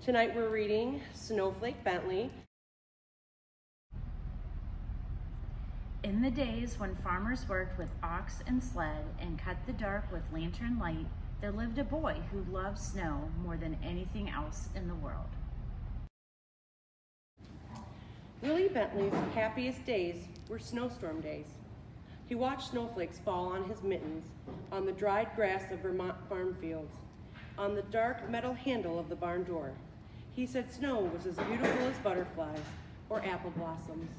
Tonight we're reading Snowflake Bentley. In the days when farmers worked with ox and sled and cut the dark with lantern light, there lived a boy who loved snow more than anything else in the world. Willie Bentley's happiest days were snowstorm days. He watched snowflakes fall on his mittens, on the dried grass of Vermont farm fields, on the dark metal handle of the barn door. He said snow was as beautiful as butterflies or apple blossoms.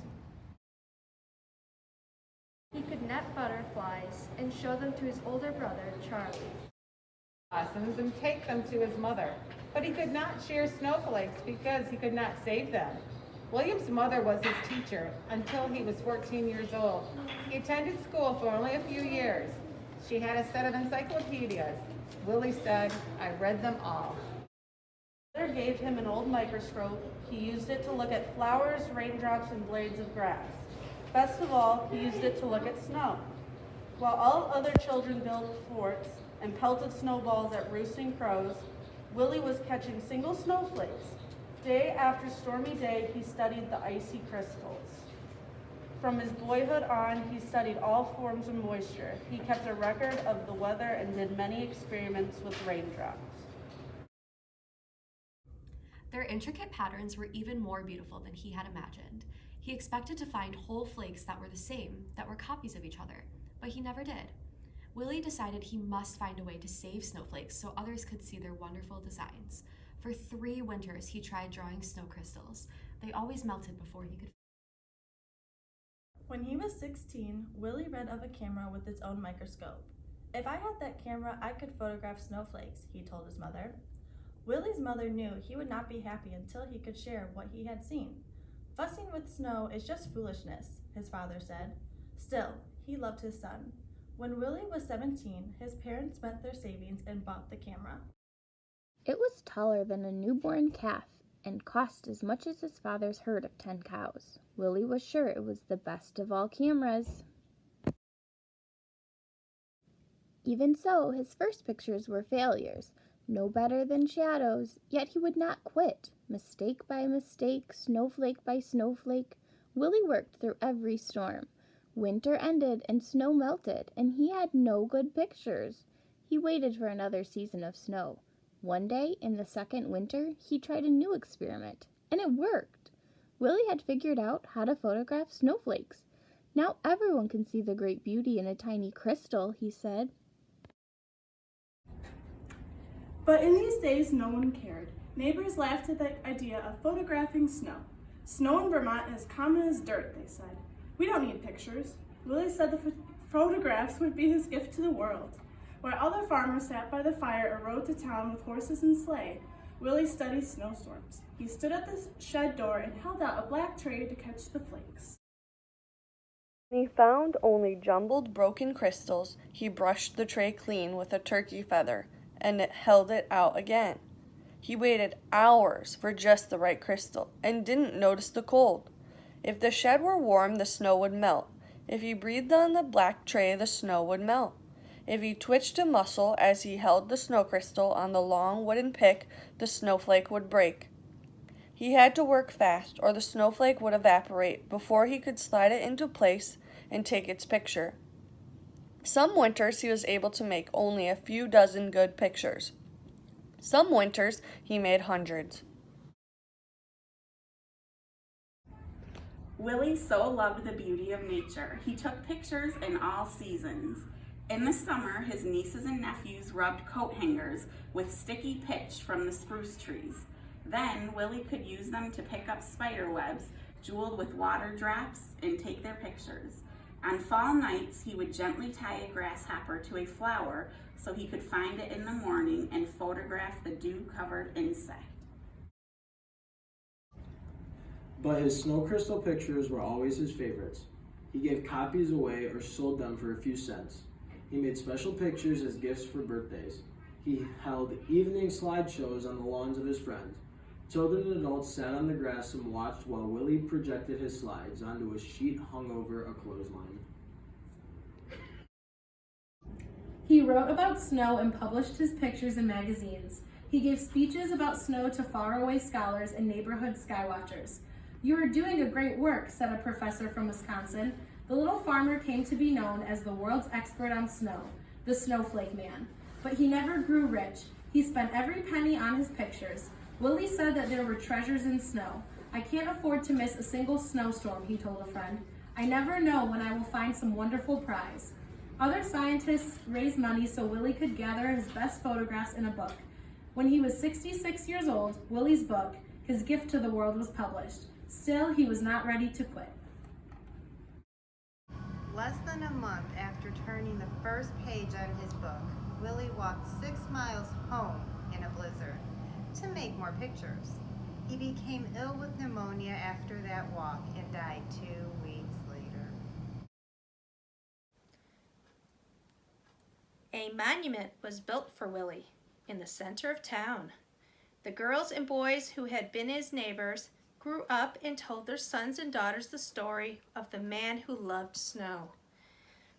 He could net butterflies and show them to his older brother, Charlie. Blossoms and take them to his mother, but he could not share snowflakes because he could not save them. William's mother was his teacher until he was 14 years old. He attended school for only a few years. She had a set of encyclopedias. Willie said, "I read them all." Mother gave him an old microscope. He used it to look at flowers, raindrops, and blades of grass. Best of all, he used it to look at snow. While all other children built forts and pelted snowballs at roosting crows, Willie was catching single snowflakes. Day after stormy day, he studied the icy crystals. From his boyhood on, he studied all forms of moisture. He kept a record of the weather and did many experiments with raindrops. Their intricate patterns were even more beautiful than he had imagined. He expected to find whole flakes that were the same, that were copies of each other, but he never did. Willie decided he must find a way to save snowflakes so others could see their wonderful designs. For 3 winters, he tried drawing snow crystals. They always melted before he could. When he was 16, Willie read of a camera with its own microscope. "If I had that camera, I could photograph snowflakes," he told his mother. Willie's mother knew he would not be happy until he could share what he had seen. "Fussing with snow is just foolishness," his father said. Still, he loved his son. When Willie was 17, his parents spent their savings and bought the camera. It was taller than a newborn calf and cost as much as his father's herd of 10 cows. Willie was sure it was the best of all cameras. Even so, his first pictures were failures, no better than shadows, yet he would not quit. Mistake by mistake, snowflake by snowflake, Willie worked through every storm. Winter ended and snow melted, and he had no good pictures. He waited for another season of snow. One day, in the second winter, he tried a new experiment, and it worked. Willie had figured out how to photograph snowflakes. "Now everyone can see the great beauty in a tiny crystal," he said. But in these days, no one cared. Neighbors laughed at the idea of photographing snow. "Snow in Vermont is common as dirt," they said. "We don't need pictures." Willie said the photographs would be his gift to the world. While other farmers sat by the fire or rode to town with horses and sleigh, Willie studied snowstorms. He stood at the shed door and held out a black tray to catch the flakes. When he found only jumbled broken crystals, he brushed the tray clean with a turkey feather and held it out again. He waited hours for just the right crystal and didn't notice the cold. If the shed were warm, the snow would melt. If he breathed on the black tray, the snow would melt. If he twitched a muscle as he held the snow crystal on the long wooden pick, the snowflake would break. He had to work fast, or the snowflake would evaporate before he could slide it into place and take its picture. Some winters he was able to make only a few dozen good pictures. Some winters he made hundreds. Willie so loved the beauty of nature, he took pictures in all seasons. In the summer, his nieces and nephews rubbed coat hangers with sticky pitch from the spruce trees. Then Willie could use them to pick up spider webs jeweled with water drops and take their pictures. On fall nights, he would gently tie a grasshopper to a flower so he could find it in the morning and photograph the dew-covered insect. But his snow crystal pictures were always his favorites. He gave copies away or sold them for a few cents. He made special pictures as gifts for birthdays. He held evening slideshows on the lawns of his friends. Children and adults sat on the grass and watched while Willie projected his slides onto a sheet hung over a clothesline. He wrote about snow and published his pictures in magazines. He gave speeches about snow to faraway scholars and neighborhood skywatchers. "You are doing a great work," said a professor from Wisconsin. The little farmer came to be known as the world's expert on snow, the Snowflake Man. But he never grew rich. He spent every penny on his pictures. Willie said that there were treasures in snow. "I can't afford to miss a single snowstorm," he told a friend. "I never know when I will find some wonderful prize." Other scientists raised money so Willie could gather his best photographs in a book. When he was 66 years old, Willie's book, his gift to the world, was published. Still, he was not ready to quit. Less than a month after turning the first page on his book, Willie walked 6 miles home in a blizzard to make more pictures. He became ill with pneumonia after that walk and died 2 weeks later. A monument was built for Willie in the center of town. The girls and boys who had been his neighbors grew up and told their sons and daughters the story of the man who loved snow.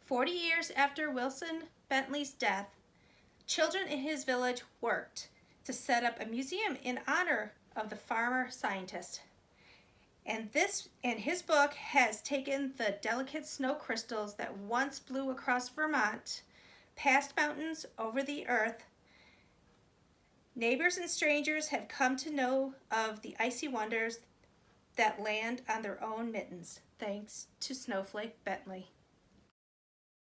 40 years after Wilson Bentley's death, children in his village worked to set up a museum in honor of the farmer scientist. And his book has taken the delicate snow crystals that once blew across Vermont, past mountains, over the earth. Neighbors and strangers have come to know of the icy wonders that land on their own mittens, thanks to Snowflake Bentley.